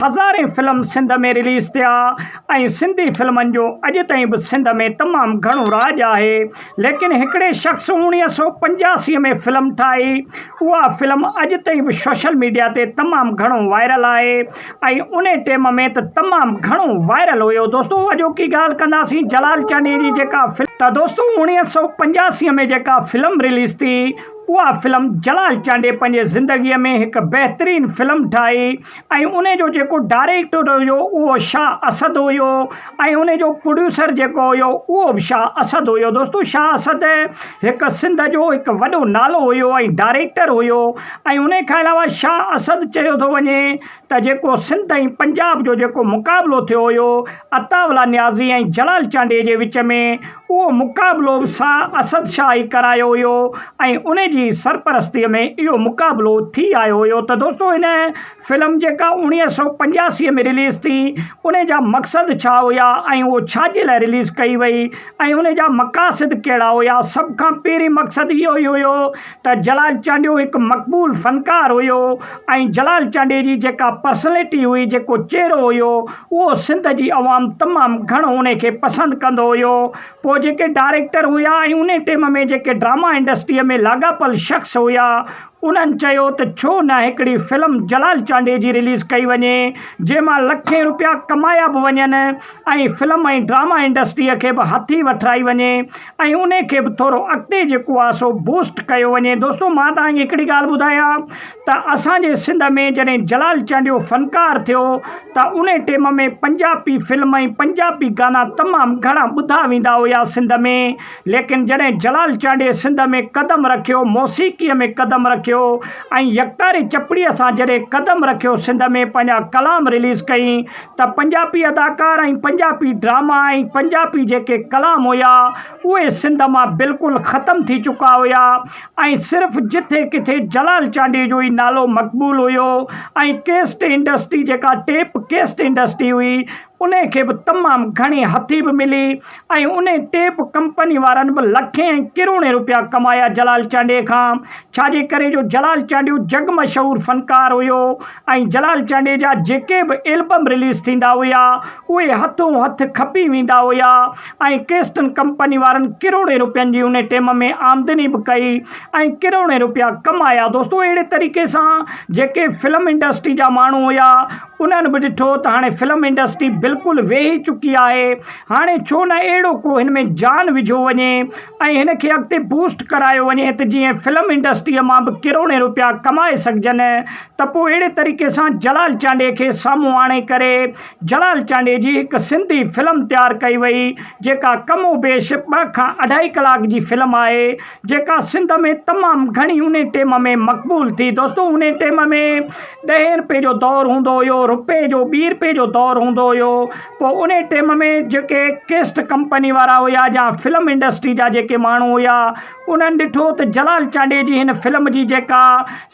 हज़ारें फिल्म सिंध में रिलीज़ थिया ऐं सिंधी फिल्मनि जो अॼु ताईं बि सिंध में तमामु घणो राज आहे। लेकिन हिकिड़े शख़्स 1985 में फिल्म ठाही, उहा फिल्म अॼु ताईं बि सोशल मीडिया ते तमामु घणो वायरल आहे ऐं उन टाइम में त तमामु घणो वायरल हुयो। दोस्तों अॼोकी ॻाल्हि कंदासीं जलाल चांडीअ जी जेका फिल्म, त दोस्तों 1985 में जेका फिल्म रिलीज़ थी, उहा फिल्म जलाल चांडे पंहिंजे ज़िंदगीअ में हिकु बहितरीनु फिल्म ठाही ऐं उन जो जेको डायरेक्टर हुयो उहो शाह असद हुयो ऐं उन जो प्रोड्यूसर जेको हुयो उहो बि शाह असद हुयो। दोस्तों शाह असद हिकु सिंध जो हिकु वॾो नालो हुयो ऐं डायरेक्टर हुयो ऐं उन खां अलावा शाह असद चयो थो वञे त जेको सिंध ऐं पंजाब जो जेको मुक़ाबिलो थियो हुयो अतावला न्याज़ी ऐं जलाल चांडे जे विच में, उहो मुक़ाबिलो बि शाह असद शाह ई करायो हुयो ऐं उन जी सरपरस्तीअ में इहो मुक़ाबिलो थी आयो हुयो। त दोस्तों हिन फिल्म जेका 1985 में रिलीज़ थी, उन जा मक़सद छा हुया ऐं उहो छाजे लाइ रिलीज़ कई वई ऐं उन जा मक़ासिद कहिड़ा हुया। सभ खां पहिरीं मक़सदु इहो ई हुयो त जलाल चांडियो हिकु मक़बूल फ़नकार हुयो ऐं जलाल चांडे जी जेका पर्सनैलिटी हुई, जेको चहिरो हुयो, उहो सिंध जी अवाम तमामु घणो उन खे पसंदि कंदो हुयो। पोइ जेके डायरेक्टर हुया ऐं उन टाइम में जेके ड्रामा इंडस्ट्रीअ में लाॻापियल शख़्स हुया, उन्हनि चयो त छो न हिकिड़ी फिल्म जलाल चांडे जी रिलीज़ कई वञे जंहिंमां लखें रुपया कमाया बि वञनि ऐं फिल्म ऐं ड्रामा इंडस्ट्रीअ खे बि हथी वठाई वञे ऐं उन खे बि थोरो अॻिते जेको आहे सो बूस्ट कयो वञे। दोस्तों मां तव्हांखे हिकिड़ी ॻाल्हि ॿुधायां त असांजे सिंध में जॾहिं जलाल चांडियो फ़नकार थियो त उन टाइम में पंजाबी फिल्म ऐं पंजाबी गाना तमामु घणा ॿुधा वेंदा हुआ सिंध में। लेकिन जॾहिं जलाल चांडे सिंध में क़दम रखियो, मौसीक़ीअ में क़दम रखियो ऐं यकारी चपड़ीअ सां जॾहिं क़दम रखियो, सिंध में पंहिंजा कलाम रिलीज़ कई त पंजाबी अदाकार ऐं पंजाबी ड्रामा ऐं पंजाबी जेके कलाम हुया उहे सिंध मां बिल्कुलु ख़तमु थी चुका हुया ऐं सिर्फ़ु जिथे किथे जलाल चांडी जो ई नालो मक़बूल हुयो ऐं केस्ट इंडस्ट्री जेका टेप केस्ट इंडस्ट्री हुई उन खे बि तमामु घणी हथी बि मिली ऐं उन टेप कंपनी वारनि बि लखें ऐं किरोड़े रुपया कमाया जलाल चांडे खां। छाजे करे जो जलाल चांडियो जग मशहूरु फ़नकार हुयो ऐं जलाल चांडे जा जेके बि एल्बम रिलीज़ थींदा हुया उहे हथों हथ खपी वेंदा हुया ऐं केस्टन कंपनी वारनि किरोड़े रुपयनि जी उन टाइम में आमदनी बि कई ऐं किरोड़े रुपया कमाया। दोस्तों अहिड़े तरीक़े सां जेके फिल्म इंडस्ट्री जा माण्हू हुया उन्हनि बि ॾिठो त हाणे फिल्म इंडस्ट्री बिल्कुलु वेही चुकी आहे, हाणे छो न अहिड़ो को हिन में जान विझो वञे ऐं हिन खे अॻिते बूस्ट करायो वञे त जीअं फिल्म इंडस्ट्रीअ मां बि किरोड़े रुपया कमाए सघजनि। त पोइ अहिड़े तरीक़े सां जलाल चांडे खे साम्हूं आणे करे जलाल चांडे जी हिकु सिंधी फिल्म तयारु कई वई जेका कमो बेश 2 खां 2.5 कलाक जी फिल्म आहे, जेका सिंध में तमामु घणी उन टाइम में मक़बूल थी। दोस्तों उन टाइम में 10 रुपए जो दौरु हूंदो हुयो, रुपए जो 2 रुपए जो दौरु हूंदो हुयो। पोइ उन टाइम में जेके केस्ट कंपनी वारा हुया या फिल्म इंडस्ट्री जा जेके माण्हू हुया उन्हनि ॾिठो त जलाल चांडे जी हिन फिल्म जी जेका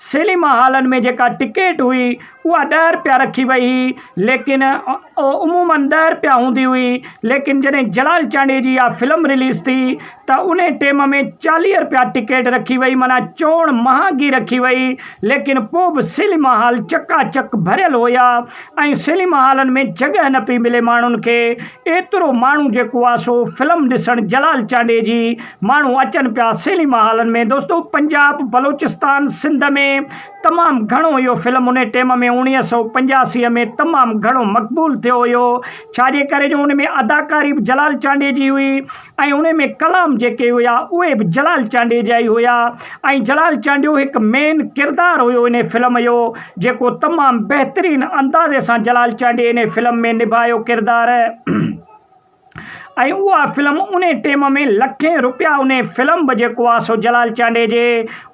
सिनेमा हॉलनि में जेका टिकट हुई उहा 10 रुपया रखी वई, लेकिन उमूमन 10 रुपया हूंदी हुई। लेकिन जॾहिं जलाल चांडे जी इहा फिल्म रिलीज़ थी त उन टाइम में 40 रुपया टिकट रखी वई, माना चोण महांगी रखी वई। लेकिन पोइ बि सिनेमा हॉल चकाचक भरियल हुया ऐं सिनेमा हॉलनि में जॻह न पई मिले माण्हुनि खे। एतिरो माण्हू जेको आहे सो फिल्म ॾिसणु जलाल चांडे जी माण्हू अचनि पिया सिनेमा हॉलनि में। दोस्तों पंजाब, बलोचिस्तान, सिंध में तमामु घणो इहो फिल्म उन टाइम में 1985 में तमामु घणो मक़बूल थियो हुयो। छाजे करे जो उन में अदाकारी बि जलाल चांडे जी हुई ऐं उन में कलाम जेके हुया उहे बि जलाल चांडे जा ई हुया ऐं जलाल चांडियो हिकु मेन किरदारु हुयो इन फिल्म जो, जेको तमामु बहितरीनु अंदाज़े सां जलाल चांडे इन फिल्म में निभायो किरदारु ऐं उहा फिल्म उन टाइम में लखें रुपया उन फिल्म बि जेको आहे सो जलाल चांडे जे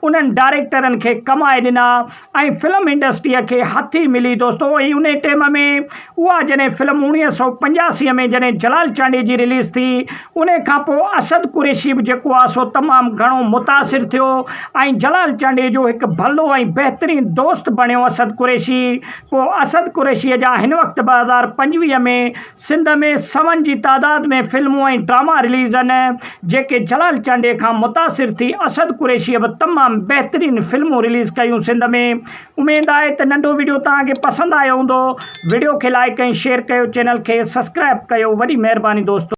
उन्हनि डायरेक्टरनि खे कमाए ॾिना ऐं फिल्म इंडस्ट्रीअ खे हथी मिली। दोस्तों ऐं उन टाइम में उहा जॾहिं फिल्म 1985 में जॾहिं जलाल चांडे जी रिलीज़ थी, उन खां पोइ असद कुरैशी बि जेको आहे सो तमामु घणो मुतासिर थियो ऐं जलाल चांडे जो हिकु भलो ऐं बहितरीनु दोस्त बणियो असद कुरैशी। पोइ असद कुरैशीअ जा हिन वक़्तु 2025 में सिंध में 7 जी तादाद में फिल्मूं ऐं ड्रामा रिलीज़ आहिनि जेके जलाल चांडे खां मुतासिर थी असद कुरैशीअ बि तमामु बहितरीनु फिल्मूं रिलीज़ कयूं सिंध में। उमेद आहे त नंढो वीडियो तव्हांखे पसंदि आयो हूंदो। वीडियो खे लाइक ऐं शेयर कयो, चैनल खे सब्सक्राइब कयो। वॾी महिरबानी दोस्तों।